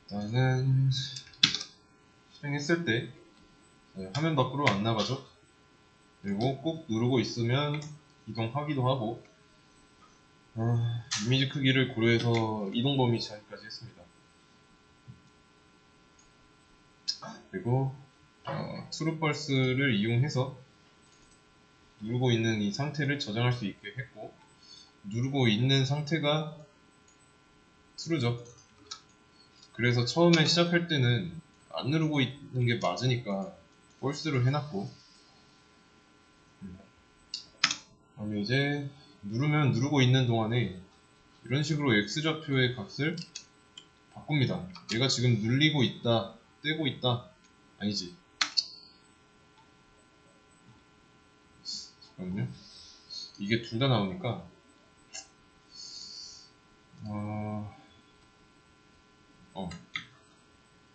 일단은 실행했을 때 화면 밖으로 안 나가죠. 그리고 꾹 누르고 있으면 이동하기도 하고, 이미지 크기를 고려해서 이동 범위 제한까지 했습니다. 그리고 트루펄스를 이용해서 누르고 있는 이 상태를 저장할 수 있게 했고, 누르고 있는 상태가 true죠. 그래서 처음에 시작할 때는 안 누르고 있는 게 맞으니까 false로 해놨고, 그러면 이제 누르면 누르고 있는 동안에 이런 식으로 x좌표의 값을 바꿉니다. 얘가 지금 눌리고 있다, 떼고 있다, 아니지. 잠깐만요. 이게 둘 다 나오니까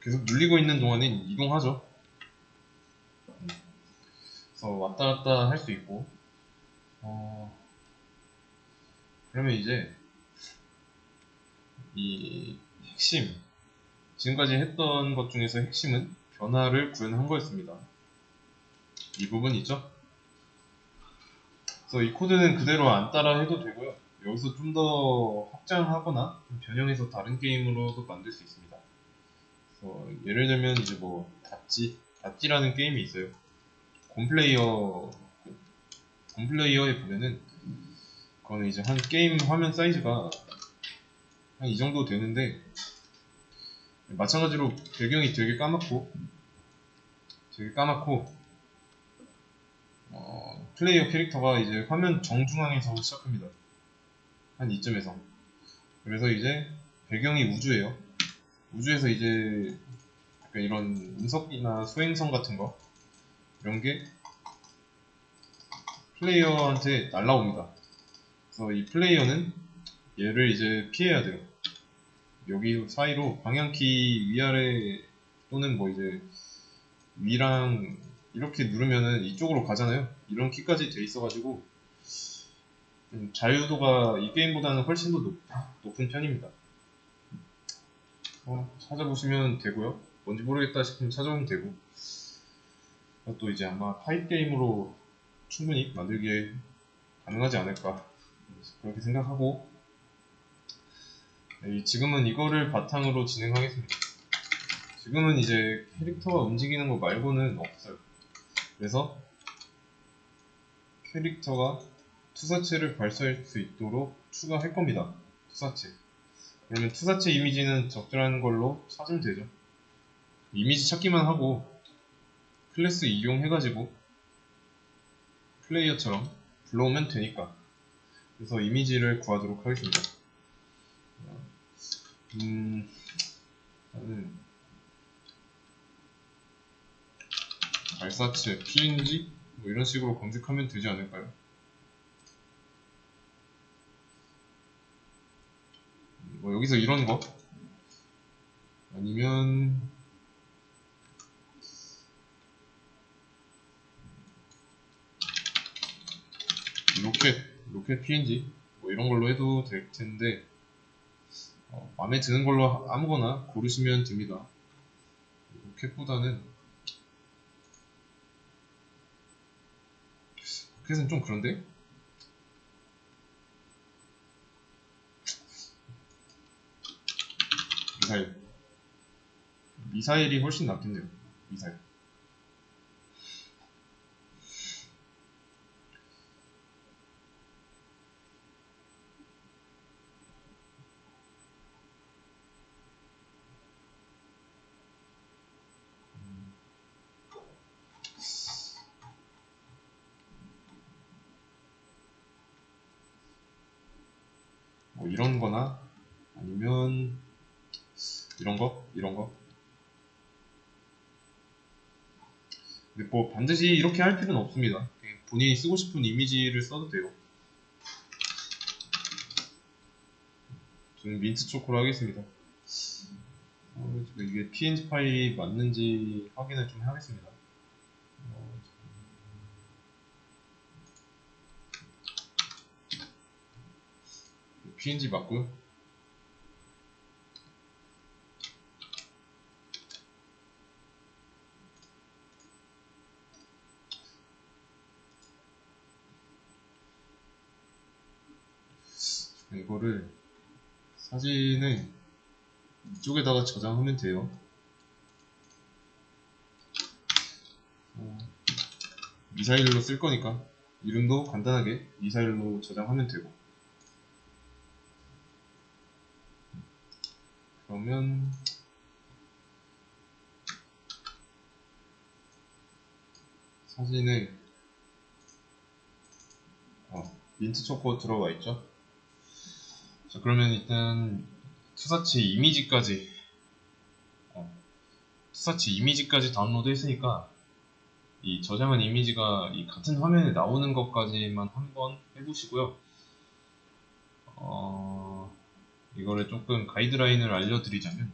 계속 눌리고 있는 동안엔 이동하죠. 그래서 왔다 갔다 할 수 있고, 그러면 이제 이 핵심, 지금까지 했던 것 중에서 핵심은 변화를 구현한 거였습니다. 이 부분 있죠? 그래서 이 코드는 그대로 안 따라 해도 되고요. 여기서 좀 더 확장하거나 변형해서 다른 게임으로도 만들 수 있습니다. 그래서 예를 들면 이제 뭐 닷지라는 게임이 있어요. 곰플레이어에 보면은 그거는 이제 한 게임 화면 사이즈가 한 이 정도 되는데, 마찬가지로 배경이 되게 까맣고 플레이어 캐릭터가 이제 화면 정중앙에서 시작합니다. 한 이쯤에서. 그래서 이제 배경이 우주예요. 우주에서 이제 이런 운석이나 소행성 같은 거, 이런 게 플레이어한테 날라옵니다. 그래서 이 플레이어는 얘를 이제 피해야 돼요. 여기 사이로 방향키 위아래 또는 뭐 이제 위랑 이렇게 누르면은 이쪽으로 가잖아요. 이런 키까지 돼 있어가지고 자유도가 이 게임보다는 훨씬 더 높은 편입니다. 찾아보시면 되고요. 뭔지 모르겠다 싶으면 찾아보면 되고, 또 이제 아마 타입 게임으로 충분히 만들기에 가능하지 않을까 그렇게 생각하고, 지금은 이거를 바탕으로 진행하겠습니다. 지금은 이제 캐릭터가 움직이는 거 말고는 없어요. 그래서 캐릭터가 투사체를 발사할 수 있도록 추가할 겁니다. 투사체. 그러면 투사체 이미지는 적절한 걸로 찾으면 되죠. 이미지 찾기만 하고 클래스 이용해가지고 플레이어처럼 불러오면 되니까. 그래서 이미지를 구하도록 하겠습니다. 저는 발사체, png 뭐 이런 식으로 검색하면 되지 않을까요? 뭐 여기서 이런 거 아니면 로켓 png 뭐 이런 걸로 해도 될 텐데, 마음에 드는 걸로 아무거나 고르시면 됩니다. 로켓보다는 로켓은 좀 그런데? 미사일이 훨씬 낫겠네요. 미사일. 뭐 이런 거나 아니면 이런 거. 근데 뭐 반드시 이렇게 할 필요는 없습니다. 본인이 쓰고 싶은 이미지를 써도 돼요. 저는 민트 초코로 하겠습니다. 이게 png 파일이 맞는지 확인을 좀 하겠습니다. png 맞고요. 이거를 사진을 이쪽에다가 저장하면 돼요. 미사일로 쓸 거니까 이름도 간단하게 미사일로 저장하면 되고, 그러면 사진에 민트 초코 들어가 있죠. 자, 그러면 일단 투사치 이미지까지 다운로드 했으니까 이 저장한 이미지가 이 같은 화면에 나오는 것까지만 한번 해보시고요. 이거를 조금 가이드라인을 알려드리자면,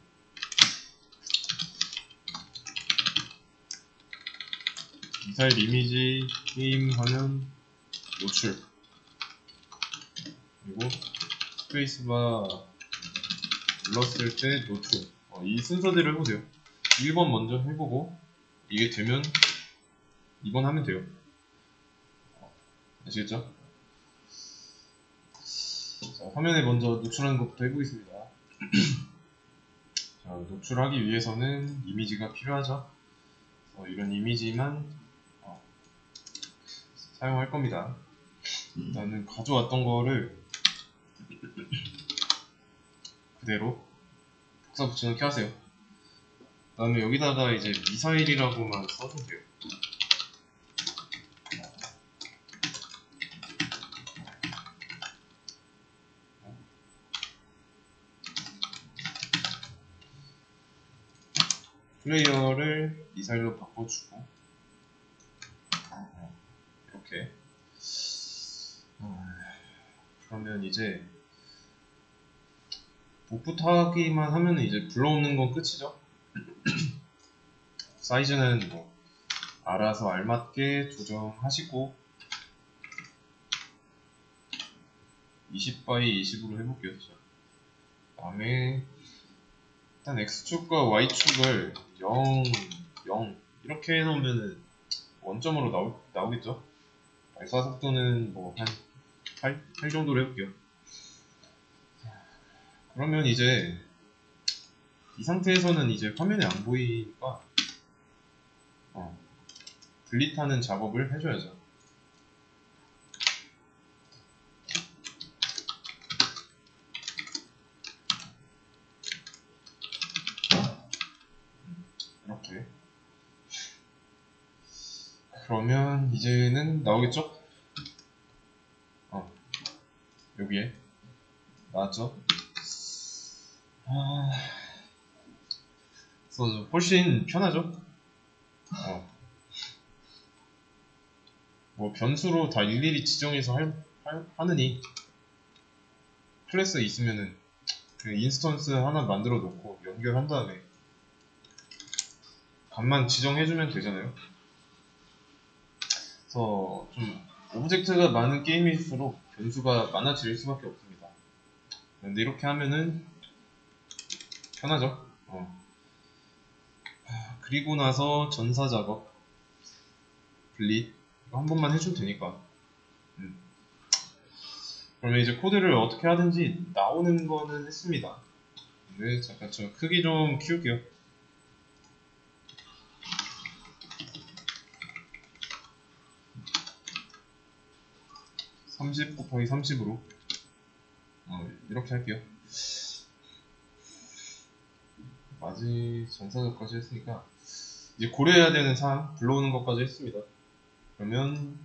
미사일 이미지 게임 화면 노출, 그리고 스페이스바 눌렀을 때 노출, 이 순서대로 해보세요. 1번 먼저 해보고 이게 되면 2번 하면 돼요. 아시겠죠? 자, 화면에 먼저 노출하는 것부터 해보겠습니다. 자, 노출하기 위해서는 이미지가 필요하죠. 이런 이미지만 사용할 겁니다. 일단은 가져왔던 거를 그대로 복사 붙여넣기 하세요. 그 다음에 여기다가 이제 미사일이라고만 써주면 돼요. 플레이어를 미사일로 바꿔주고, 이렇게. 그러면 이제 복붙하기만 하면 이제 불러오는 건 끝이죠. 사이즈는 뭐 알아서 알맞게 조정하시고 20x 20으로 해볼게요. 그 다음에 일단 X축과 Y축을 0, 0 이렇게 해놓으면 원점으로 나오겠죠. 발사 속도는 뭐 한 8 정도로 해볼게요. 그러면 이제 이 상태에서는 이제 화면에 안 보이니까 분리하는 작업을 해줘야죠. 이렇게. 그러면 이제는 나오겠죠? 여기에 나왔죠? 그래서 훨씬 편하죠? 뭐 변수로 다 일일이 지정해서 하느니 클래스 있으면은 그 인스턴스 하나 만들어 놓고 연결한 다음에 값만 지정해주면 되잖아요. 그래서 좀 오브젝트가 많은 게임일수록 변수가 많아질 수밖에 없습니다. 근데 이렇게 하면은 편하죠. 그리고 나서 전사 작업, 분리 이거 한 번만 해주면 되니까. 그러면 이제 코드를 어떻게 하든지 나오는 거는 했습니다. 네, 잠깐 저 크기 좀 키울게요. 30 곱하기 30으로 이렇게 할게요. 마지 전사작까지 했으니까 이제 고려해야 되는 사항 불러오는 것까지 했습니다. 그러면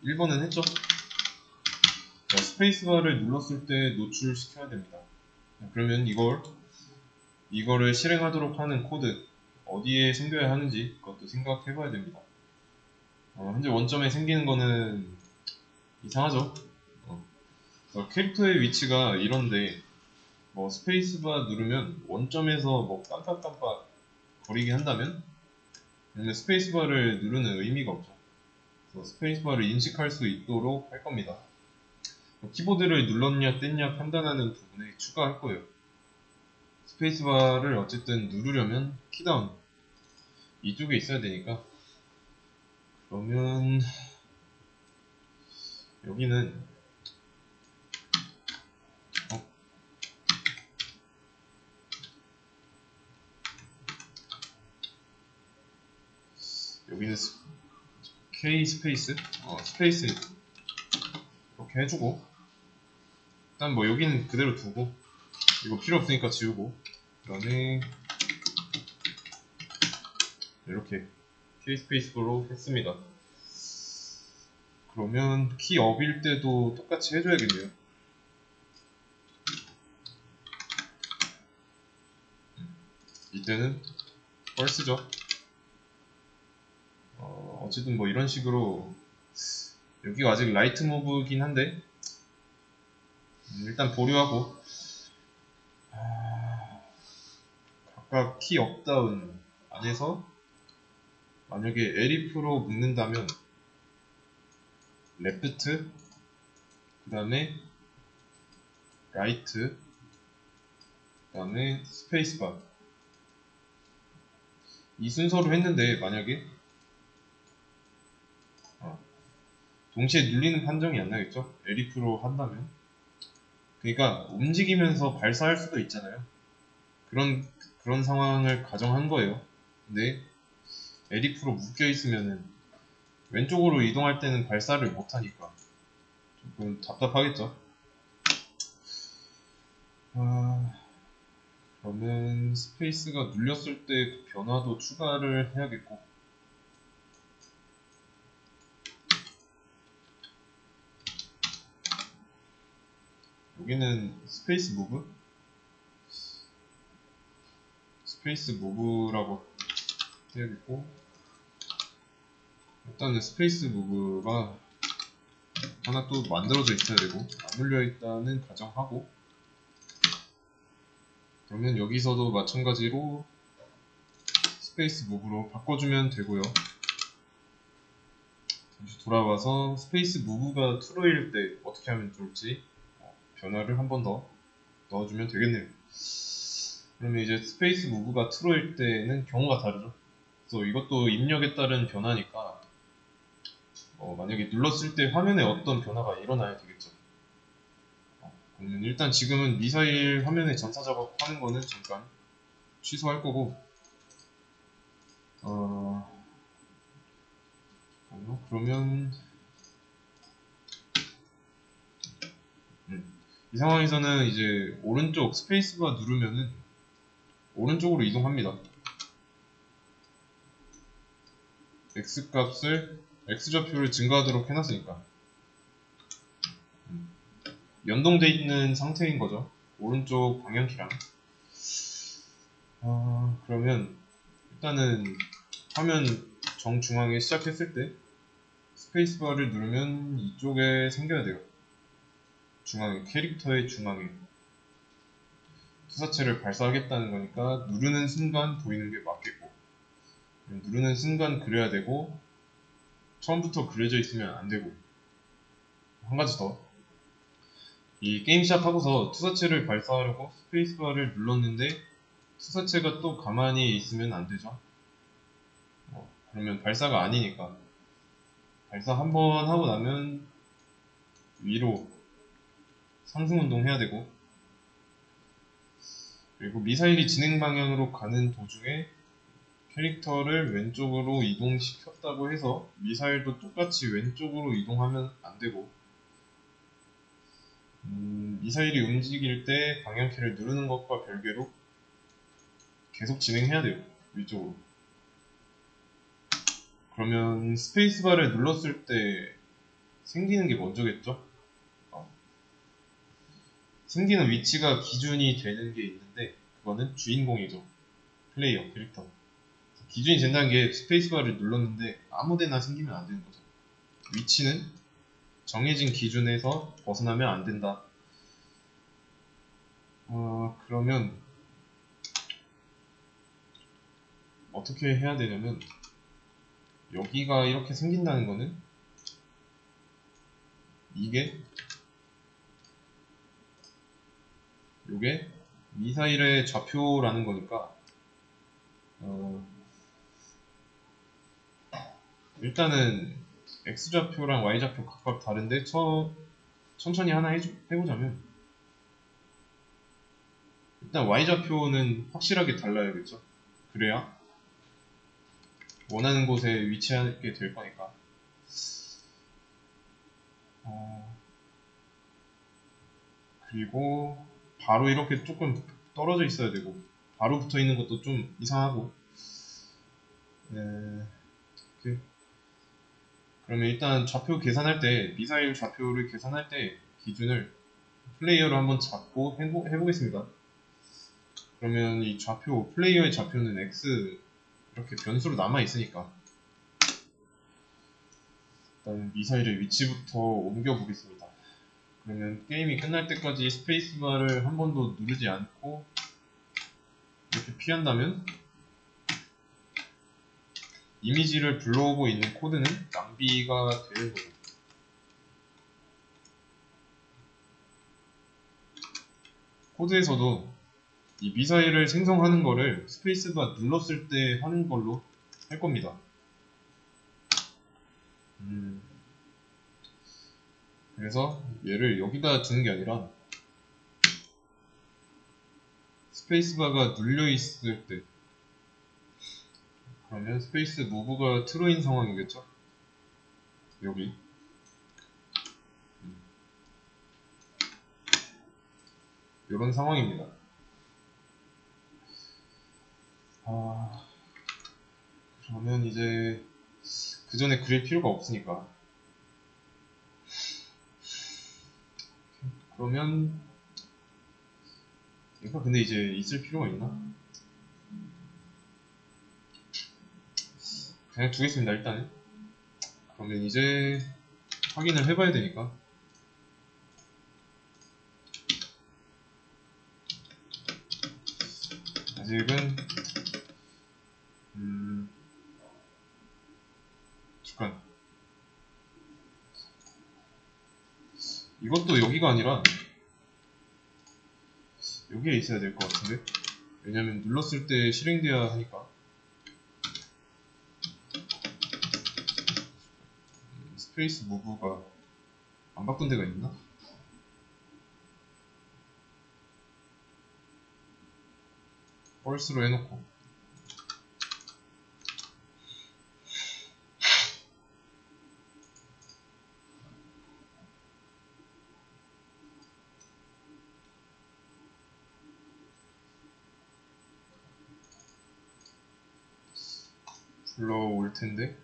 1번은 했죠? 자, 스페이스바를 눌렀을 때 노출시켜야 됩니다. 그러면 이거를 실행하도록 하는 코드 어디에 생겨야 하는지 그것도 생각해 봐야 됩니다. 현재 원점에 생기는 거는 이상하죠? 캐릭터의 위치가 이런데 뭐 스페이스바 누르면 원점에서 뭐 깜빡깜빡 거리게 한다면 그러면 스페이스바를 누르는 의미가 없죠. 그래서 스페이스바를 인식할 수 있도록 할 겁니다. 키보드를 눌렀냐 뗐냐 판단하는 부분에 추가할 거예요. 스페이스바를 어쨌든 누르려면 키다운 이쪽에 있어야 되니까, 그러면 여기는 여기는 K 스페이스 스페이스 이렇게 해주고, 일단 뭐 여기는 그대로 두고, 이거 필요 없으니까 지우고, 그다음에 이렇게 K 스페이스로 했습니다. 그러면 키업일 때도 똑같이 해줘야겠네요. 이때는 false죠. 어쨌든 뭐 이런 식으로, 여기가 아직 라이트 무브긴 한데 일단 보류하고, 각각 키 업다운 안에서 만약에 elif로 묶는다면 레프트, 그 다음에 라이트, 그 다음에 스페이스바, 이 순서로 했는데 만약에 동시에 눌리는 판정이 안 나겠죠? elif로 한다면. 그러니까 움직이면서 발사할 수도 있잖아요. 그런 상황을 가정한 거예요. 근데 elif로 묶여 있으면은 왼쪽으로 이동할 때는 발사를 못 하니까 조금 답답하겠죠. 그러면 스페이스가 눌렸을 때 그 변화도 추가를 해야겠고, 여기는 스페이스 무브라고 해야겠고, 일단은 스페이스 무브가 하나 또 만들어져 있어야 되고, 안 눌려 있다는 가정하고, 그러면 여기서도 마찬가지로 스페이스 무브로 바꿔주면 되고요. 다시 돌아와서 스페이스 무브가 true일 때 어떻게 하면 좋을지 변화를 한 번 더 넣어주면 되겠네요. 그러면 이제 스페이스 무브가 true일 때는 경우가 다르죠. 그래서 이것도 입력에 따른 변화니까 만약에 눌렀을 때 화면에 어떤 변화가 일어나야 되겠죠. 그러면 일단 지금은 미사일 화면에 전사 작업하는 거는 잠깐 취소할 거고, 그러면 이 상황에서는 이제 오른쪽 스페이스바 누르면은 오른쪽으로 이동합니다. X값을 X좌표를 증가하도록 해놨으니까 연동돼 있는 상태인 거죠. 오른쪽 방향키랑. 그러면 일단은 화면 정중앙에 시작했을 때 스페이스바를 누르면 이쪽에 생겨야 돼요. 중앙에, 캐릭터의 중앙에 투사체를 발사하겠다는 거니까 누르는 순간 보이는 게 맞겠고, 누르는 순간 그려야 되고, 처음부터 그려져 있으면 안 되고, 한 가지 더, 이 게임 시작하고서 투사체를 발사하려고 스페이스바를 눌렀는데 투사체가 또 가만히 있으면 안 되죠. 그러면 발사가 아니니까 발사 한 번 하고 나면 위로 상승 운동 해야 되고, 그리고 미사일이 진행 방향으로 가는 도중에 캐릭터를 왼쪽으로 이동시켰다고 해서 미사일도 똑같이 왼쪽으로 이동하면 안 되고, 미사일이 움직일 때 방향키를 누르는 것과 별개로 계속 진행해야 돼요. 위쪽으로. 그러면 스페이스바를 눌렀을 때 생기는 게 먼저겠죠? 생기는 위치가 기준이 되는 게 있는데 그거는 주인공이죠. 플레이어, 캐릭터. 기준이 된다는 게 스페이스바를 눌렀는데 아무데나 생기면 안 되는 거죠. 위치는 정해진 기준에서 벗어나면 안 된다. 그러면 어떻게 해야 되냐면, 여기가 이렇게 생긴다는 거는 요게 미사일의 좌표라는 거니까 일단은 X좌표랑 Y좌표 각각 다른데 천천히 하나 해보자면, 일단 Y좌표는 확실하게 달라야겠죠. 그래야 원하는 곳에 위치하게 될 거니까. 그리고 바로 이렇게 조금 떨어져 있어야 되고 바로 붙어 있는 것도 좀 이상하고. 이렇게. 그러면 일단 좌표 계산할 때, 미사일 좌표를 계산할 때 기준을 플레이어로 한번 잡고 해보겠습니다. 그러면 이 좌표, 플레이어의 좌표는 X 이렇게 변수로 남아 있으니까 일단 미사일의 위치부터 옮겨 보겠습니다. 그러면 게임이 끝날 때까지 스페이스바를 한 번도 누르지 않고 이렇게 피한다면 이미지를 불러오고 있는 코드는 낭비가 되는 거죠. 코드에서도 이 미사일을 생성하는 거를 스페이스바 눌렀을 때 하는 걸로 할 겁니다. 그래서 얘를 여기다 두는 게 아니라 스페이스바가 눌려 있을 때, 그러면 스페이스 무브가 트루인 상황이겠죠? 여기 이런 상황입니다. 그러면 이제 그 전에 그릴 필요가 없으니까, 그러면 얘가 근데 이제 있을 필요가 있나? 그냥 두겠습니다. 일단은. 그러면 이제 확인을 해봐야 되니까 아직은 잠깐, 이것도 여기가 아니라 여기에 있어야 될 것 같은데, 왜냐면 눌렀을 때 실행돼야 하니까. 스페이스 무브가 안 바꾼 데가 있나? 펄스로 해놓고 불러올 텐데,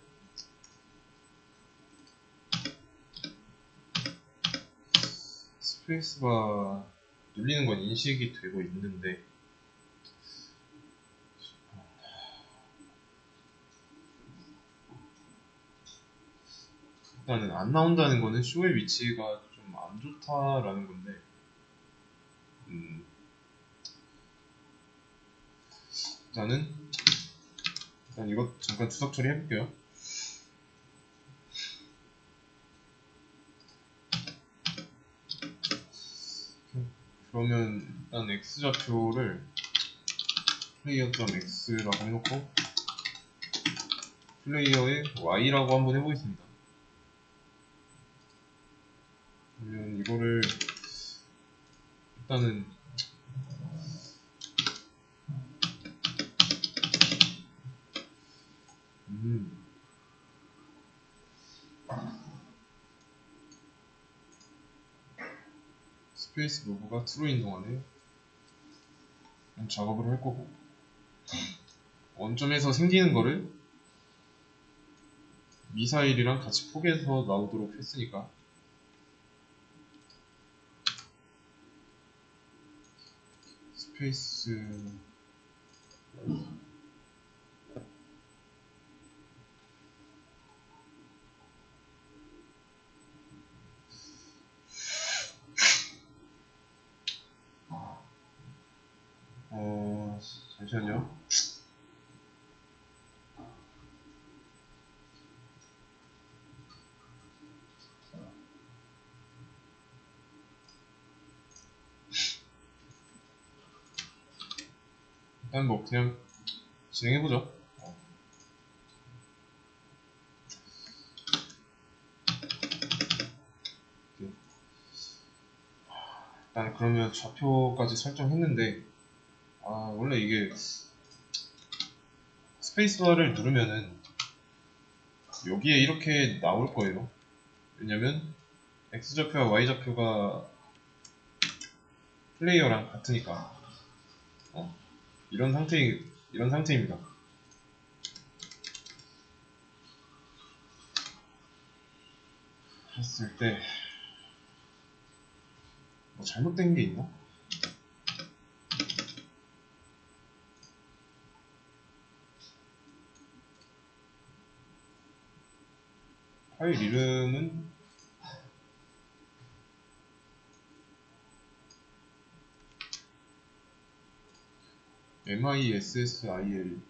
스페이스바 눌리는 건 인식이 되고 있는데 일단은 안 나온다는 거는 쇼의 위치가 좀 안 좋다라는 건데, 일단 이거 잠깐 주석 처리 해볼게요. 그러면 일단 x좌표를 플레이어.x라고 해놓고 플레이어의 y라고 한번 해보겠습니다. 그러면 이거를 일단은 스페이스 무브가 트루인 동안에 작업을 할 거고, 원점에서 생기는 거를 미사일이랑 같이 포개서 나오도록 했으니까 스페이스 잠시만요. 일단 뭐 그냥 진행해보죠. 일단 그러면 좌표까지 설정했는데, 원래 이게 스페이스바를 누르면은 여기에 이렇게 나올 거예요. 왜냐면 X좌표와 Y좌표가 플레이어랑 같으니까. 이런 상태입니다. 했을 때, 뭐 잘못된 게 있나? 파일 이름은 MISSIL.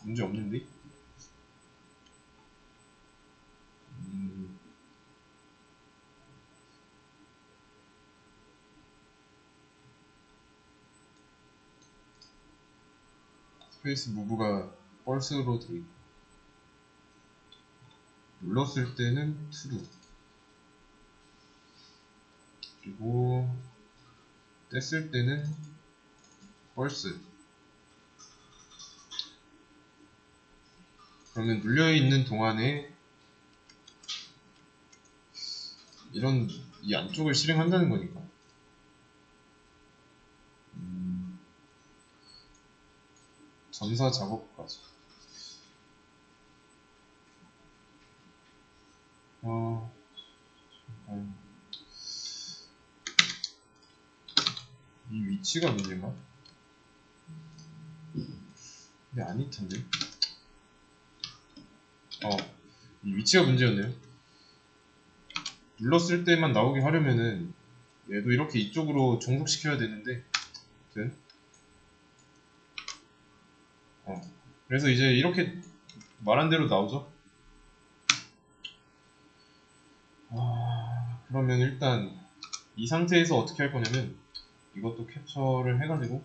문제 없는데? 스페이스 무브가 펄스로 돼 있고, 눌렀을 때는 true, 그리고 뗐을 때는 false. 그러면 눌려있는 동안에 이 안쪽을 실행한다는 거니까. 전사 작업까지. 이 위치가 문제인가? 근데 아닐 텐데. 이 위치가 문제였네요. 눌렀을 때만 나오게 하려면은 얘도 이렇게 이쪽으로 종속시켜야 되는데, 아무튼 그래서 이제 이렇게 말한 대로 나오죠. 그러면 일단 이 상태에서 어떻게 할 거냐면 이것도 캡처를 해가지고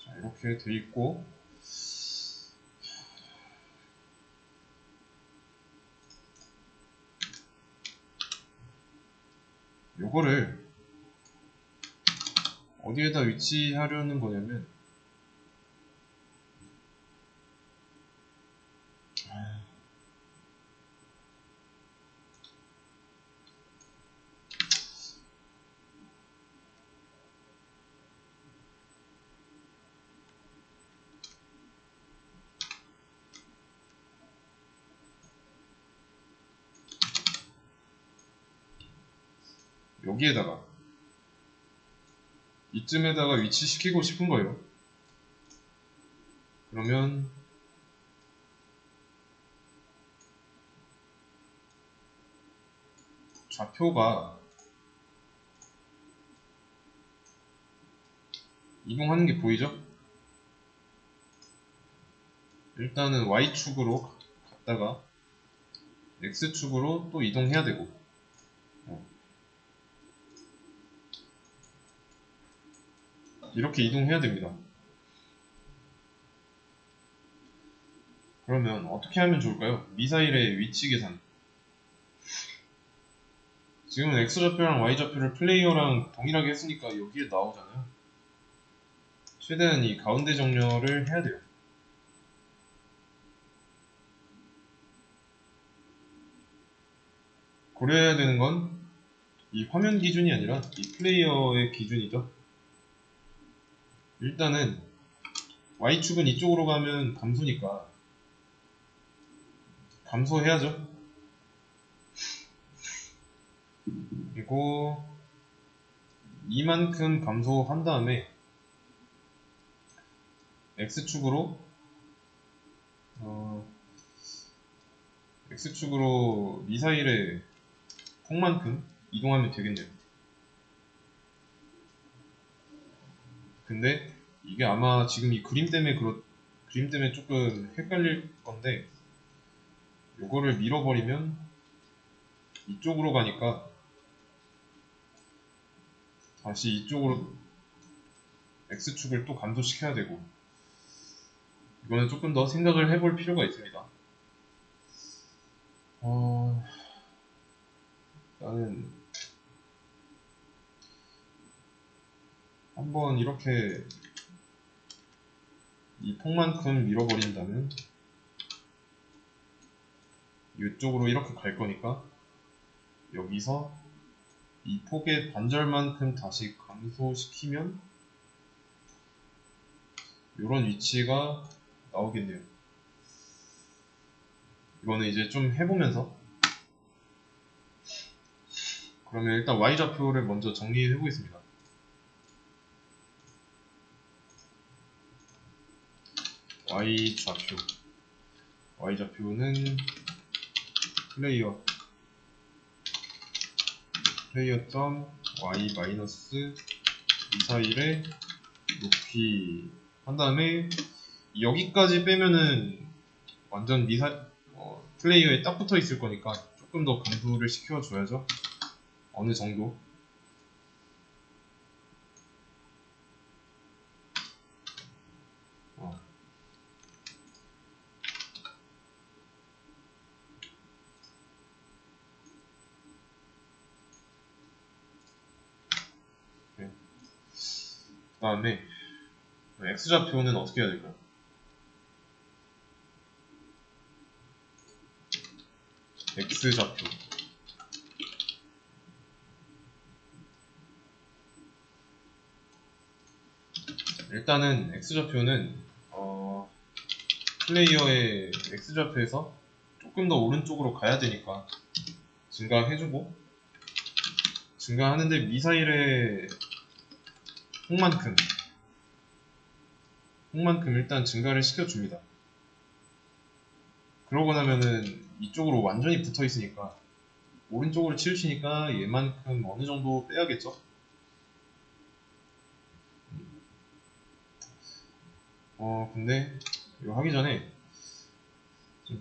자, 이렇게 돼 있고, 요거를 어디에다 위치하려는 거냐면 여기에다가 이쯤에다가 위치시키고 싶은 거예요. 그러면 좌표가 이동하는 게 보이죠? 일단은 Y축으로 갔다가 X축으로 또 이동해야 되고, 이렇게 이동해야 됩니다. 그러면 어떻게 하면 좋을까요? 미사일의 위치 계산. 지금은 X좌표랑 Y좌표를 플레이어랑 동일하게 했으니까 여기에 나오잖아요. 최대한 이 가운데 정렬을 해야 돼요. 고려해야 되는 건 이 화면 기준이 아니라 이 플레이어의 기준이죠. 일단은 Y축은 이쪽으로 가면 감소니까 감소해야죠. 그리고 이만큼 감소한 다음에 X축으로 미사일의 폭만큼 이동하면 되겠네요. 근데 이게 아마 지금 이 그림 때문에 조금 헷갈릴 건데, 요거를 밀어버리면 이쪽으로 가니까 다시 이쪽으로 X축을 또 감소시켜야 되고, 이거는 조금 더 생각을 해볼 필요가 있습니다. 나는 한번 이렇게 이 폭만큼 밀어버린다면 이쪽으로 이렇게 갈 거니까 여기서 이 폭의 반절만큼 다시 감소시키면 이런 위치가 나오겠네요. 이거는 이제 좀 해보면서, 그러면 일단 Y좌표를 먼저 정리해 보겠습니다. Y좌표는 플레이어 점 y 마이너스 미사일의 높이 한 다음에 여기까지 빼면은 완전 플레이어에 딱 붙어 있을 거니까 조금 더 감소를 시켜줘야죠. 어느 정도. 네. 그 다음에 X좌표는 어떻게 해야 될까요? X좌표. 일단은 X좌표는 플레이어의 X좌표에서 조금 더 오른쪽으로 가야 되니까 증가해주고, 증가하는데 미사일의 폭만큼 일단 증가를 시켜줍니다. 그러고 나면은 이쪽으로 완전히 붙어 있으니까 오른쪽으로 치우치니까 얘만큼 어느 정도 빼야겠죠? 근데 이거 하기 전에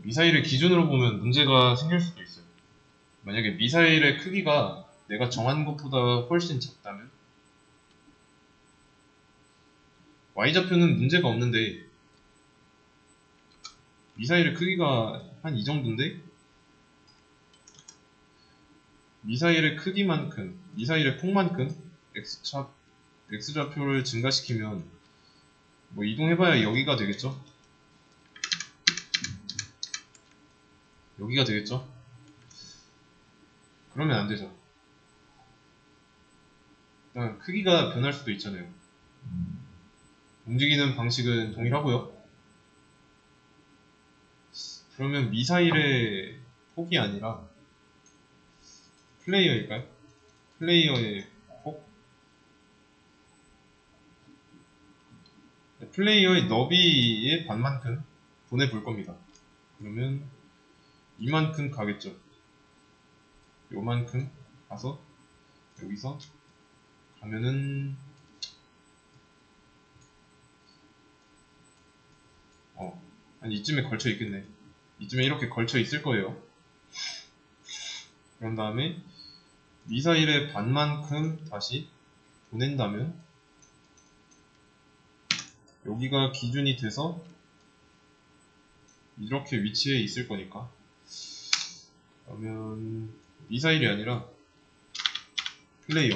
미사일을 기준으로 보면 문제가 생길 수도 있어요. 만약에 미사일의 크기가 내가 정한 것보다 훨씬 작다면 Y좌표는 문제가 없는데 미사일의 크기가 한 이 정도인데 미사일의 크기만큼, 미사일의 폭만큼 X좌표를 증가시키면 뭐 이동해봐야 여기가 되겠죠? 여기가 되겠죠? 그러면 안 되죠. 일단 크기가 변할 수도 있잖아요. 움직이는 방식은 동일하고요. 그러면 미사일의 폭이 아니라 플레이어일까요? 플레이어의 폭? 플레이어의 너비의 반만큼 보내볼 겁니다. 그러면 이만큼 가겠죠. 요만큼 가서 여기서 가면은 한 이쯤에 걸쳐 있겠네. 이쯤에 이렇게 걸쳐 있을 거예요. 그런 다음에 미사일의 반만큼 다시 보낸다면 여기가 기준이 돼서 이렇게 위치해 있을 거니까, 그러면 미사일이 아니라 플레이어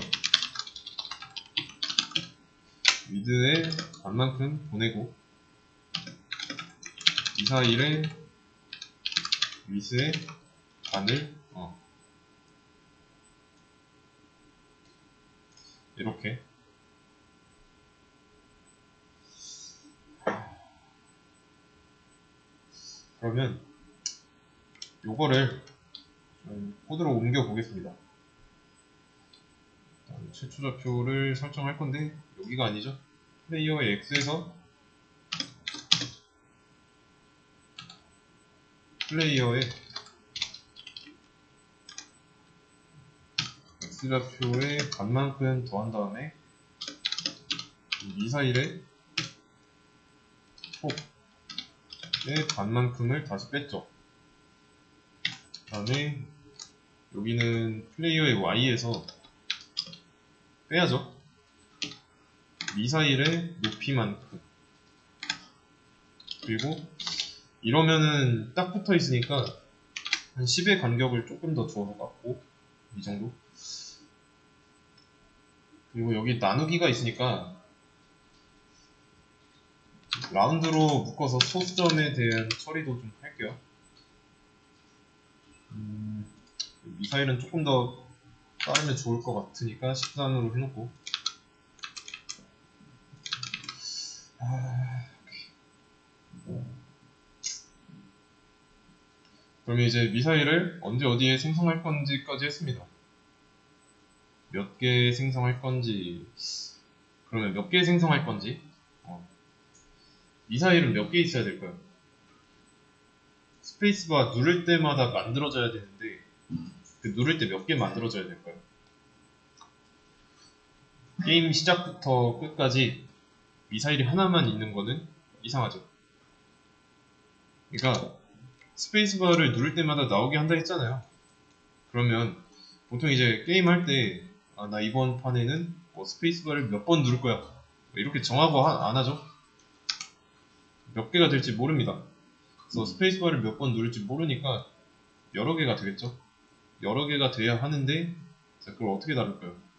위드의 반만큼 보내고 미사일의 위스의 반을 이렇게. 그러면 요거를 코드로 옮겨 보겠습니다. 최초좌표를 설정할 건데 여기가 아니죠. 플레이어의 X에서 플레이어의 X좌표의 반만큼 더한 다음에 미사일의 폭의 반만큼을 다시 뺐죠. 그 다음에 여기는 플레이어의 Y에서 빼야죠. 미사일의 높이만큼. 그리고 이러면은 딱 붙어 있으니까 한 10의 간격을 조금 더 주어서 깎고, 이 정도. 그리고 여기 나누기가 있으니까 라운드로 묶어서 소수점에 대한 처리도 좀 할게요. 미사일은 조금 더 빠르면 좋을 것 같으니까 13으로 해놓고. 그러면 이제 미사일을 언제 어디에 생성할 건지까지 했습니다. 몇 개 생성할 건지, 그러면 몇 개 생성할 건지, 미사일은 몇 개 있어야 될까요? 스페이스바 누를 때마다 만들어져야 되는데, 그 누를 때 몇 개 만들어져야 될까요? 게임 시작부터 끝까지 미사일이 하나만 있는 거는 이상하죠. 그러니까 스페이스바를 누를 때마다 나오게 한다 했잖아요. 그러면 보통 이제 게임 할 때 나 이번 판에는 뭐 스페이스바를 몇 번 누를 거야, 뭐 이렇게 정하고 안 하죠. 몇 개가 될지 모릅니다. 그래서 스페이스바를 몇 번 누를지 모르니까 여러 개가 되겠죠. 여러 개가 돼야 하는데, 자, 그걸 어떻게 다룰까요?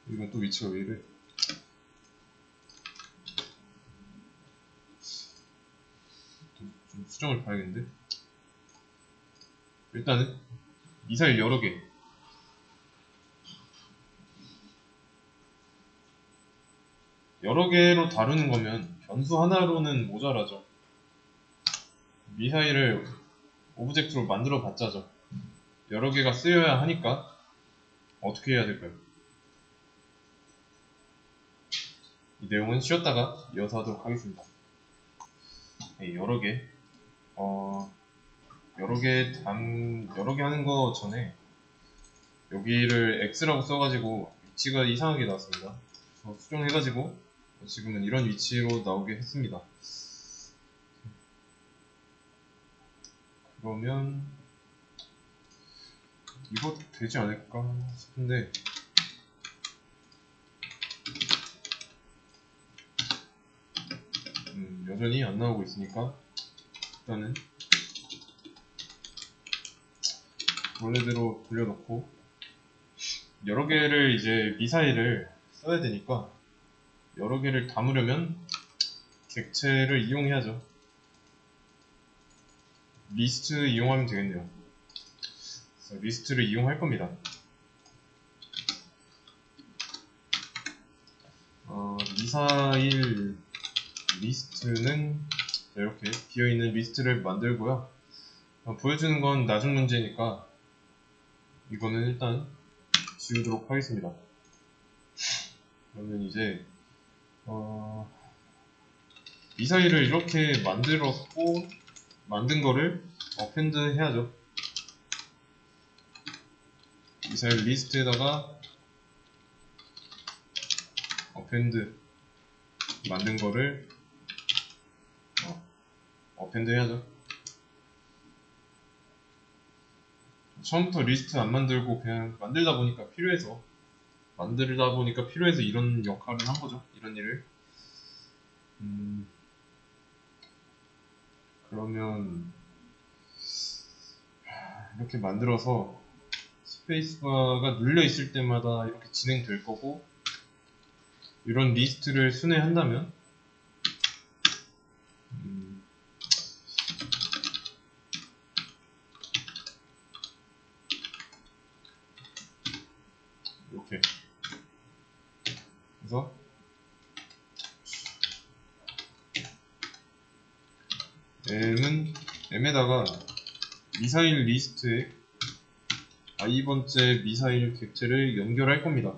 이건 또 위치가 왜 이래? 좀 수정을 봐야겠는데. 일단은 미사일 여러 개. 여러 개로 다루는 거면 변수 하나로는 모자라죠. 미사일을 오브젝트로 만들어 봤자죠. 여러 개가 쓰여야 하니까 어떻게 해야 될까요? 이 내용은 쉬었다가 이어서 하도록 하겠습니다. 네, 여러 개. 여러 개 하는 거 전에 여기를 X라고 써가지고 위치가 이상하게 나왔습니다. 그래서 수정해가지고 지금은 이런 위치로 나오게 했습니다. 그러면 이거 되지 않을까 싶은데, 여전히 안 나오고 있으니까 일단은 원래대로 돌려놓고, 여러 개를 이제 미사일을 써야 되니까 여러 개를 담으려면 객체를 이용해야죠. 리스트 이용하면 되겠네요. 그래서 리스트를 이용할 겁니다. 미사일 리스트는 이렇게 비어있는 리스트를 만들고요. 보여주는 건 나중 문제니까 이거는 일단 지우도록 하겠습니다. 그러면 이제 미사일을 이렇게 만들었고, 만든 거를 어펜드 해야죠. 미사일 리스트에다가 어펜드, 만든 거를 어펜드 해야죠. 처음부터 리스트 안 만들고 그냥 만들다 보니까 필요해서 이런 역할을 한 거죠. 이런 일을. 그러면 이렇게 만들어서 스페이스바가 눌려 있을 때마다 이렇게 진행될 거고, 이런 리스트를 순회한다면 이렇게. 그래서 M에다가 미사일 리스트에 i번째 미사일 객체를 연결할 겁니다.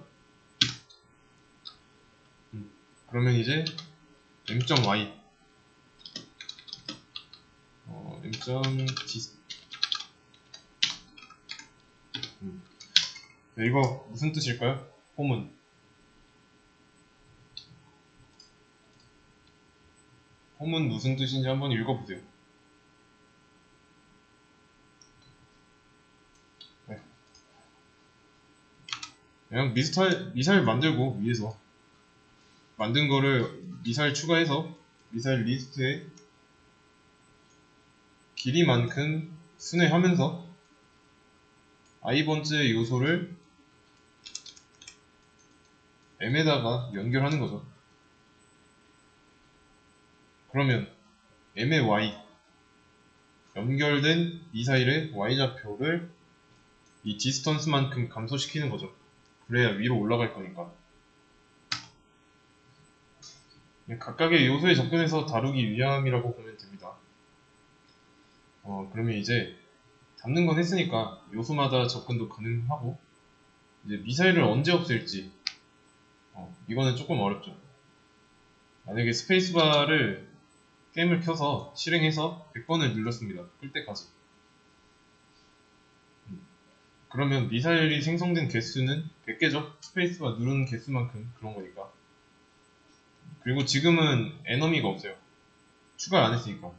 그러면 이제 m.y m.dist 이거 무슨 뜻일까요? 홈은 무슨 뜻인지 한번 읽어보세요. 그냥 미사일 만들고 위에서 만든 거를 미사일 추가해서 미사일 리스트에 길이만큼 순회하면서 i번째 요소를 m에다가 연결하는 거죠. 그러면 m의 y, 연결된 미사일의 y좌표를 이 디스턴스만큼 감소시키는 거죠. 그래야 위로 올라갈 거니까. 각각의 요소에 접근해서 다루기 위함이라고 보면 됩니다. 그러면 이제 담는 건 했으니까 요소마다 접근도 가능하고, 이제 미사일을 언제 없앨지, 이거는 조금 어렵죠. 만약에 스페이스바를 게임을 켜서 실행해서 100번을 눌렀습니다. 끌 때까지. 그러면 미사일이 생성된 개수는 100개죠? 스페이스바 누르는 개수만큼 그런 거니까. 그리고 지금은 에너미가 없어요. 추가를 안 했으니까.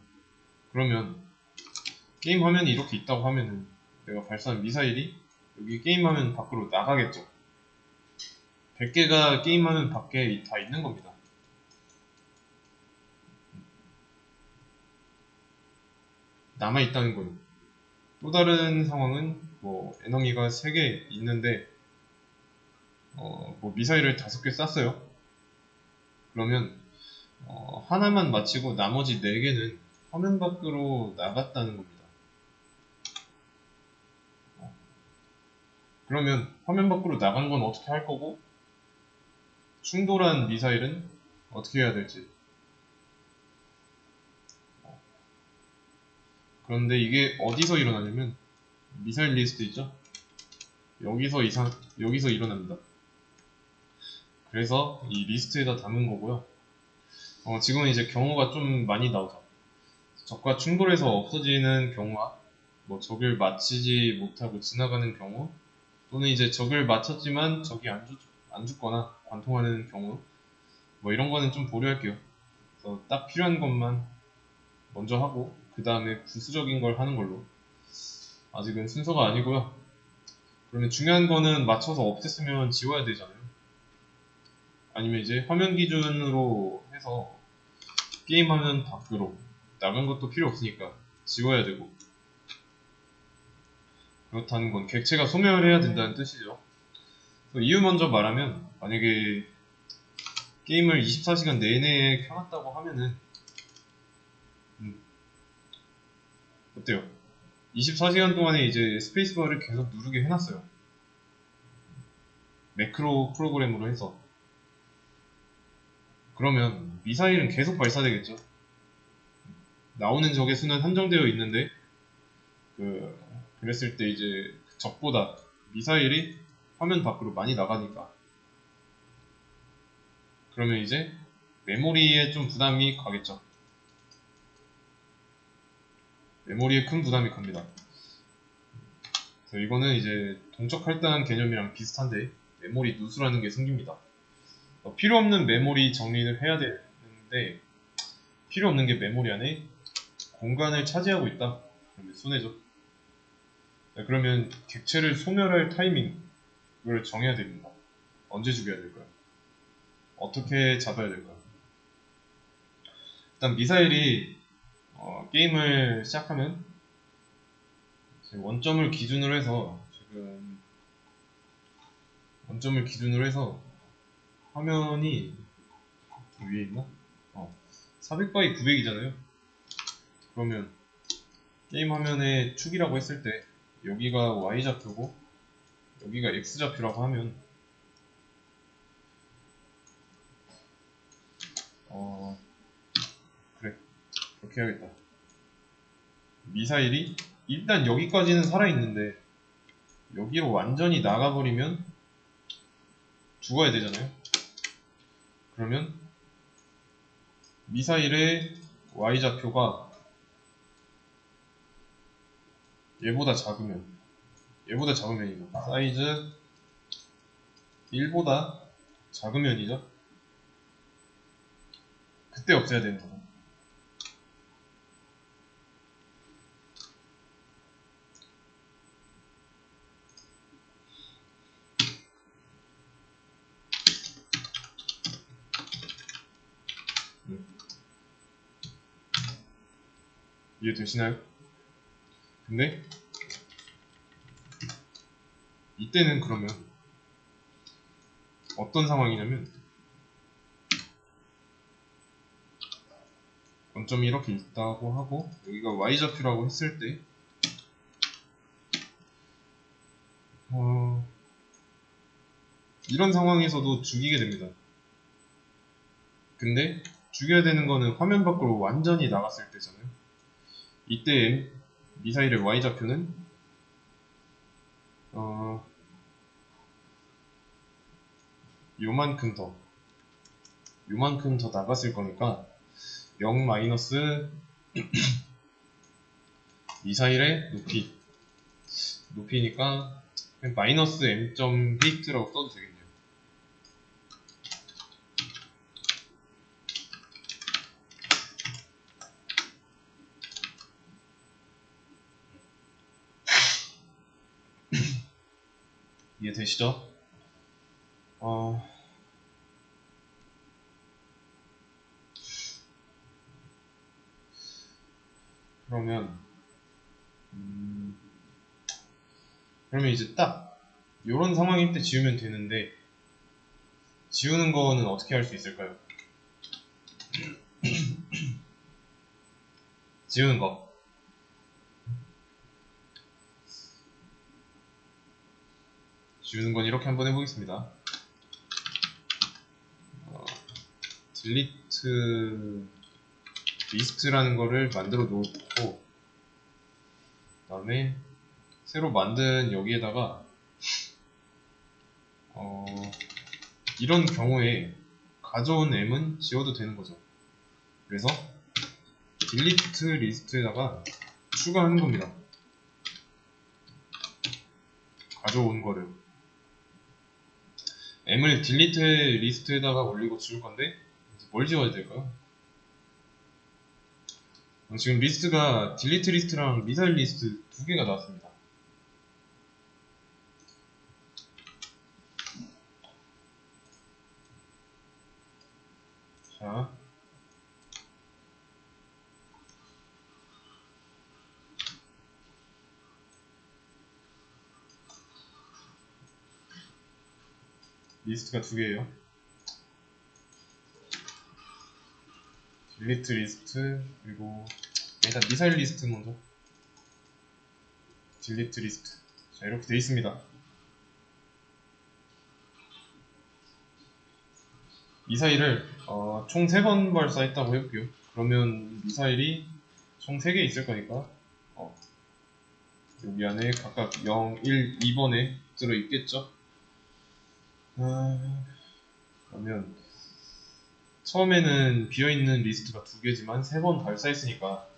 그러면 게임 화면이 이렇게 있다고 하면은 내가 발사한 미사일이 여기 게임 화면 밖으로 나가겠죠. 100개가 게임 화면 밖에 다 있는 겁니다. 남아있다는 거예요. 또 다른 상황은 뭐 에너미가 3개 있는데 뭐 미사일을 5개 쐈어요. 그러면 하나만 맞히고 나머지 4개는 화면 밖으로 나갔다는 겁니다. 그러면 화면 밖으로 나간 건 어떻게 할 거고, 충돌한 미사일은 어떻게 해야 될지. 그런데 이게 어디서 일어나냐면 미사일 리스트 있죠? 여기서 일어납니다. 그래서 이 리스트에다 담은 거고요. 지금은 이제 경우가 좀 많이 나오죠. 적과 충돌해서 없어지는 경우와 뭐 적을 맞히지 못하고 지나가는 경우, 또는 이제 적을 맞췄지만 적이 안 죽거나 관통하는 경우, 뭐 이런 거는 좀 보류할게요. 그래서 딱 필요한 것만 먼저 하고 그 다음에 부수적인 걸 하는 걸로. 아직은 순서가 아니고요. 그러면 중요한 거는 맞춰서 없앴으면 지워야 되잖아요. 아니면 이제 화면 기준으로 해서 게임 화면 밖으로 나간 것도 필요 없으니까 지워야 되고, 그렇다는 건 객체가 소멸해야 된다는 뜻이죠. 이유 먼저 말하면, 만약에 게임을 24시간 내내 켜놨다고 하면은 어때요? 24시간 동안에 이제 스페이스바를 계속 누르게 해놨어요. 매크로 프로그램으로 해서. 그러면 미사일은 계속 발사되겠죠? 나오는 적의 수는 한정되어 있는데, 그랬을 때 이제 적보다 미사일이 화면 밖으로 많이 나가니까, 그러면 이제 메모리에 좀 부담이 가겠죠. 메모리에 큰 부담이 갑니다. 그래서 이거는 이제 동적 할당 개념이랑 비슷한데 메모리 누수라는 게 생깁니다. 필요 없는 메모리 정리를 해야 되는데, 필요 없는 게 메모리 안에 공간을 차지하고 있다. 그러면 손해죠. 그러면 객체를 소멸할 타이밍을 정해야 됩니다. 언제 죽여야 될까요? 어떻게 잡아야 될까요? 일단 미사일이 게임을 시작하면 원점을 기준으로 해서 화면이 위에 있나? 400 x 900이잖아요. 그러면 게임 화면의 축이라고 했을 때 여기가 Y좌표고 여기가 X좌표라고 하면 그래, 그렇게 해야겠다. 미사일이 일단 여기까지는 살아있는데 여기로 완전히 나가버리면 죽어야 되잖아요. 그러면 미사일의 Y좌표가 얘보다 작으면이죠. 사이즈 1보다 작으면이죠. 그때 없애야 되는 거죠. 이해되시나요? 근데 이때는 그러면 어떤 상황이냐면 원점이 이렇게 있다고 하고 여기가 y좌표라고 했을 때 이런 상황에서도 죽이게 됩니다. 근데 죽여야 되는 거는 화면 밖으로 완전히 나갔을 때잖아요. 이때 미사일의 y좌표는 요만큼 더 나갔을 거니까 0 마이너스 미사일의 높이니까 마이너스 m.hit라고 써도 되겠네요. 이해되시죠? 그러면 이제 딱 요런 상황일 때 지우면 되는데 지우는 거는 어떻게 할 수 있을까요? 지우는 거 지우는 건 이렇게 한번 해보겠습니다. 딜리트 리스트라는 거를 만들어 놓고 그 다음에 새로 만든 여기에다가 이런 경우에 가져온 m은 지워도 되는 거죠. 그래서 딜리트 리스트에다가 추가하는 겁니다. 가져온 거를 m을 딜리트 리스트에다가 올리고 지울 건데 뭘 지워야 될까요? 지금 리스트가 딜리트 리스트랑 미사일 리스트 두 개가 나왔습니다. 자, 리스트가 두 개예요. 딜리트 리스트 그리고 일단 미사일 리스트 먼저 딜리트 리스트. 자, 이렇게 돼 있습니다. 미사일을 총 3번 발사했다고 해볼게요. 그러면 미사일이 총 3개 있을 거니까 여기 안에 각각 0, 1, 2번에 들어있겠죠. 그러면 처음에는 비어있는 리스트가 2개지만 3번 발사했으니까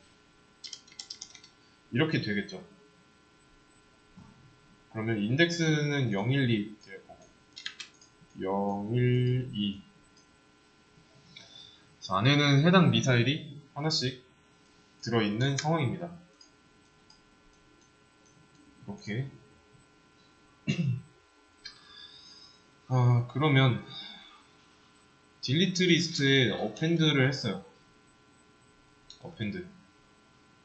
이렇게 되겠죠. 그러면 인덱스는 012 될 거고 012 안에는 해당 미사일이 하나씩 들어있는 상황입니다. 이렇게 그러면 딜리트 리스트에 어펜드를 했어요. 어펜드.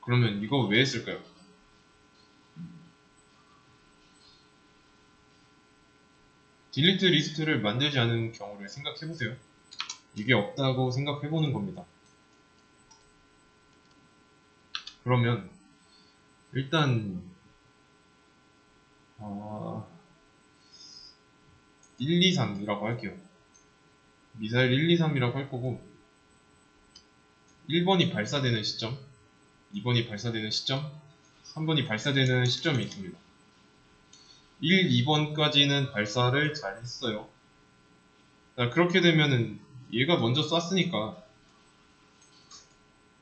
그러면 이거 왜 했을까요? 딜리트 리스트를 만들지 않은 경우를 생각해보세요. 이게 없다고 생각해보는 겁니다. 그러면 일단 1, 2, 3이라고 할게요. 미사일 1, 2, 3이라고 할 거고 1번이 발사되는 시점, 2번이 발사되는 시점, 3번이 발사되는 시점이 있습니다. 1, 2번까지는 발사를 잘 했어요. 그렇게 되면은 얘가 먼저 쐈으니까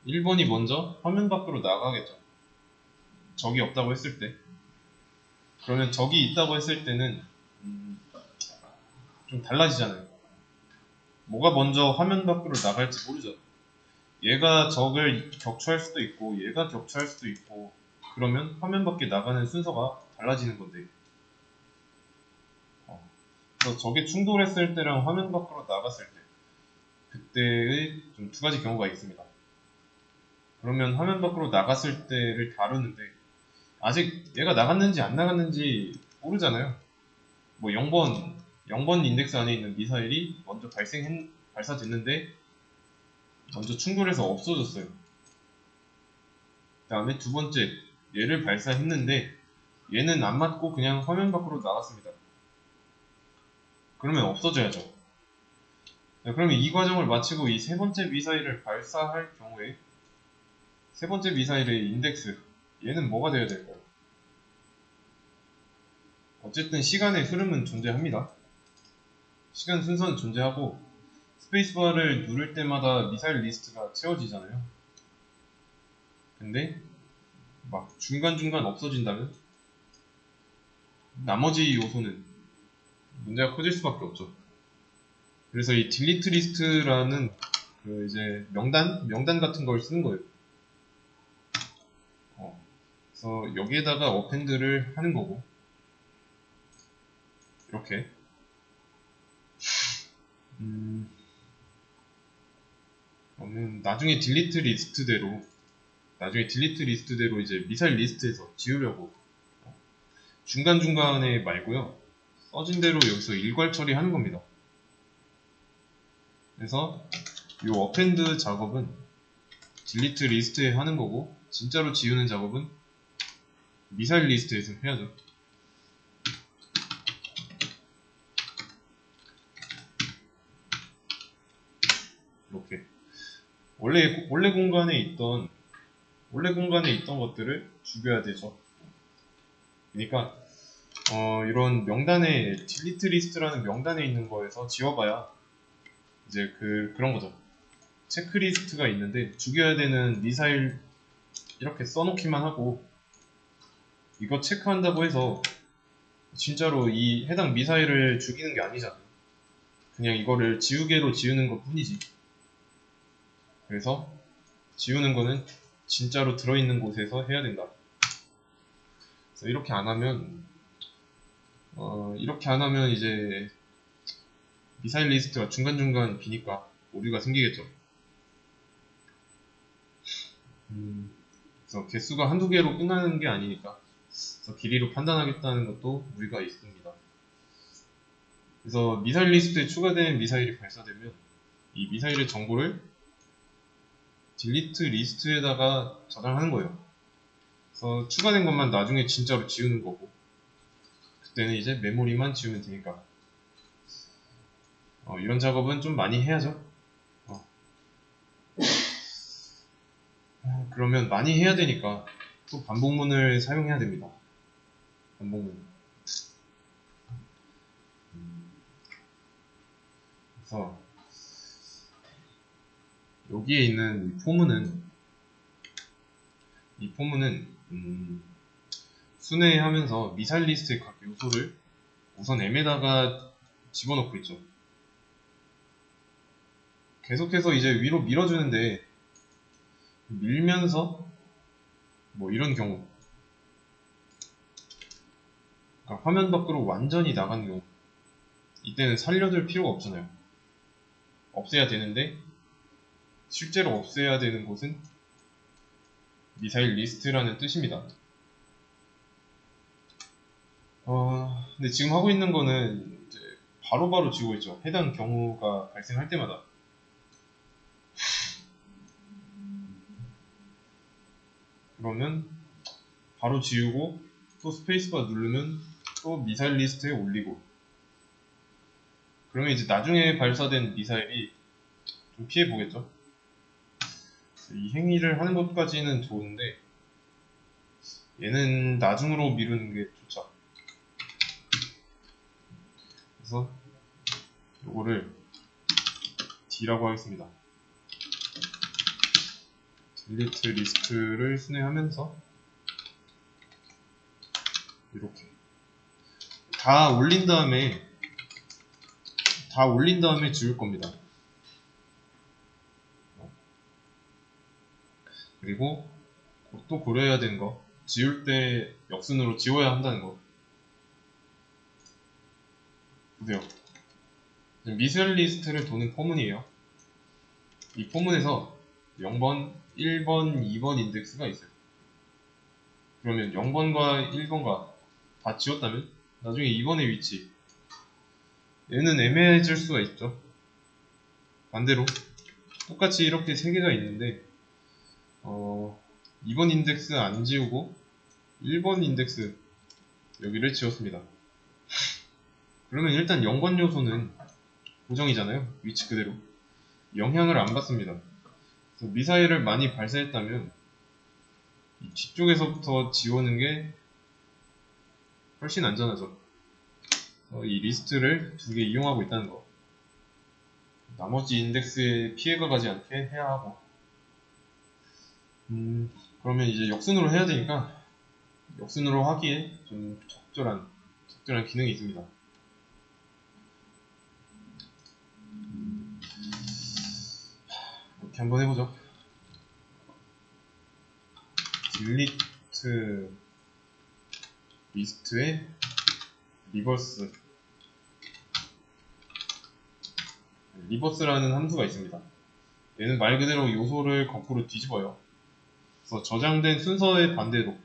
1번이 먼저 화면 밖으로 나가겠죠. 적이 없다고 했을 때. 그러면 적이 있다고 했을 때는 좀 달라지잖아요. 뭐가 먼저 화면 밖으로 나갈지 모르죠. 얘가 적을 격추할 수도 있고 얘가 격추할 수도 있고 그러면 화면 밖에 나가는 순서가 달라지는 건데 그래서 적이 충돌했을 때랑 화면 밖으로 나갔을 때 그때의 좀 두 가지 경우가 있습니다. 그러면 화면 밖으로 나갔을 때를 다루는데 아직 얘가 나갔는지 안 나갔는지 모르잖아요. 뭐 0번 인덱스 안에 있는 미사일이 먼저 발사됐는데 먼저 충돌해서 없어졌어요. 그 다음에 두 번째 얘를 발사했는데 얘는 안 맞고 그냥 화면 밖으로 나갔습니다. 그러면 없어져야죠. 자, 그러면 이 과정을 마치고 이 세 번째 미사일을 발사할 경우에 세 번째 미사일의 인덱스 얘는 뭐가 되어야 될까요? 어쨌든 시간의 흐름은 존재합니다. 시간 순서는 존재하고 스페이스바를 누를 때마다 미사일 리스트가 채워지잖아요. 근데 막 중간중간 없어진다면 나머지 요소는 문제가 커질 수밖에 없죠. 그래서 이 딜리트 리스트라는 그 이제 명단 같은 걸 쓰는 거예요. 그래서 여기에다가 어펜드를 하는 거고 이렇게 그러면 나중에 딜리트 리스트대로 이제 미사일 리스트에서 지우려고 중간중간에 말고요. 써진 대로 여기서 일괄 처리하는 겁니다. 그래서 이 어펜드 작업은 딜리트 리스트에 하는 거고 진짜로 지우는 작업은 미사일 리스트에서 해야죠. 이렇게 원래 공간에 있던 것들을 죽여야 되죠. 그러니까 이런 명단에 딜리트 리스트라는 명단에 있는 거에서 지워봐야 이제 그런 거죠. 체크리스트가 있는데 죽여야 되는 미사일 이렇게 써놓기만 하고 이거 체크한다고 해서 진짜로 이 해당 미사일을 죽이는 게 아니잖아요. 그냥 이거를 지우개로 지우는 것 뿐이지. 그래서 지우는 거는 진짜로 들어있는 곳에서 해야 된다. 그래서 이렇게 안 하면 이제 미사일 리스트가 중간중간 비니까 오류가 생기겠죠. 그래서 개수가 한두 개로 끝나는 게 아니니까 그래서 길이로 판단하겠다는 것도 우리가 있습니다. 그래서 미사일 리스트에 추가된 미사일이 발사되면 이 미사일의 정보를 딜리트 리스트에다가 저장하는 거예요. 그래서 추가된 것만 나중에 진짜로 지우는 거고 그때는 이제 메모리만 지우면 되니까 이런 작업은 좀 많이 해야죠. 그러면 많이 해야 되니까 또 반복문을 사용해야 됩니다. 반복문. 그래서 여기에 있는 이 포문은 순회하면서 미사일 리스트의 각 요소를 우선 M에다가 집어넣고 있죠. 계속해서 이제 위로 밀어주는데 밀면서 뭐 이런 경우 그러니까 화면 밖으로 완전히 나가는 경우 이때는 살려둘 필요가 없잖아요. 없애야 되는데 실제로 없애야 되는 곳은 미사일 리스트라는 뜻입니다. 근데 지금 하고 있는 거는 이제 바로바로 지우고 있죠. 해당 경우가 발생할 때마다. 그러면 바로 지우고 또 스페이스바 누르면 또 미사일 리스트에 올리고 그러면 이제 나중에 발사된 미사일이 좀 피해 보겠죠. 이 행위를 하는 것까지는 좋은데 얘는 나중으로 미루는 게 좋죠. 그래서 요거를 D라고 하겠습니다. 딜리트 리스트를 순회하면서 이렇게 다 올린 다음에 지울 겁니다. 그리고 또 고려해야 되는 거 지울 때 역순으로 지워야 한다는 거 보세요. 미사일 리스트를 도는 포문이에요. 이 포문에서 0번, 1번, 2번 인덱스가 있어요. 그러면 0번과 1번과 다 지웠다면 나중에 2번의 위치 얘는 애매해질 수가 있죠. 반대로 똑같이 이렇게 3개가 있는데 2번 인덱스 안 지우고 1번 인덱스 여기를 지웠습니다. 그러면 일단 0번 요소는 고정이잖아요. 위치 그대로 영향을 안 받습니다. 그래서 미사일을 많이 발사했다면 이 뒤쪽에서부터 지우는 게 훨씬 안전하죠. 이 리스트를 2개 이용하고 있다는 거. 나머지 인덱스에 피해가 가지 않게 해야 하고 그러면 이제 역순으로 해야 되니까 역순으로 하기에 좀 적절한 기능이 있습니다. 이렇게 한번 해보죠. 딜리트 리스트에 리버스라는 함수가 있습니다. 얘는 말 그대로 요소를 거꾸로 뒤집어요. 그래서 저장된 순서의 반대로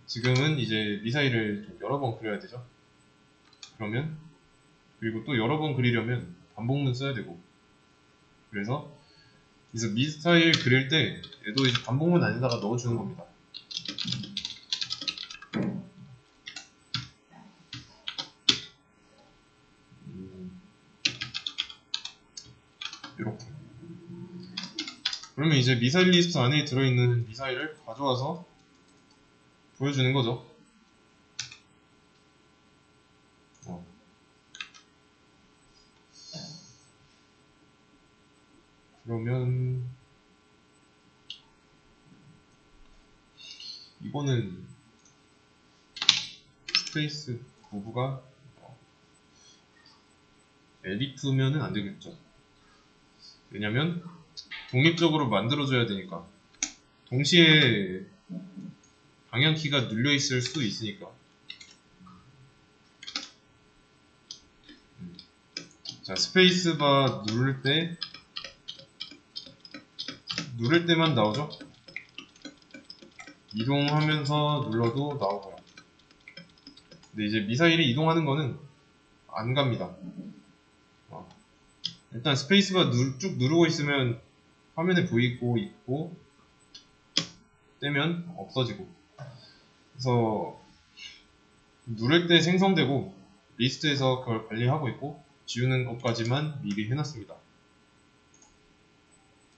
지금은 이제 미사일을 좀 여러 번 그려야 되죠. 그리고 또 여러 번 그리려면 반복문 써야 되고 그래서 미사일 그릴 때 얘도 이제 반복문 안에다가 넣어주는 겁니다. 이렇게. 그러면 이제 미사일 리스트 안에 들어있는 미사일을 가져와서 보여주는 거죠. 그러면 이거는 스페이스 부부가 엘리프면은 안 되겠죠. 왜냐면 독립적으로 만들어줘야 되니까 동시에 방향키가 눌려 있을 수 있으니까. 자, 스페이스바 누를 때만 나오죠. 이동하면서 눌러도 나오고요. 근데 이제 미사일이 이동하는 거는 안 갑니다. 일단 스페이스바 쭉 누르고 있으면 화면에 보이고 있고 떼면 없어지고. 그래서 누를 때 생성되고 리스트에서 그걸 관리하고 있고 지우는 것까지만 미리 해놨습니다.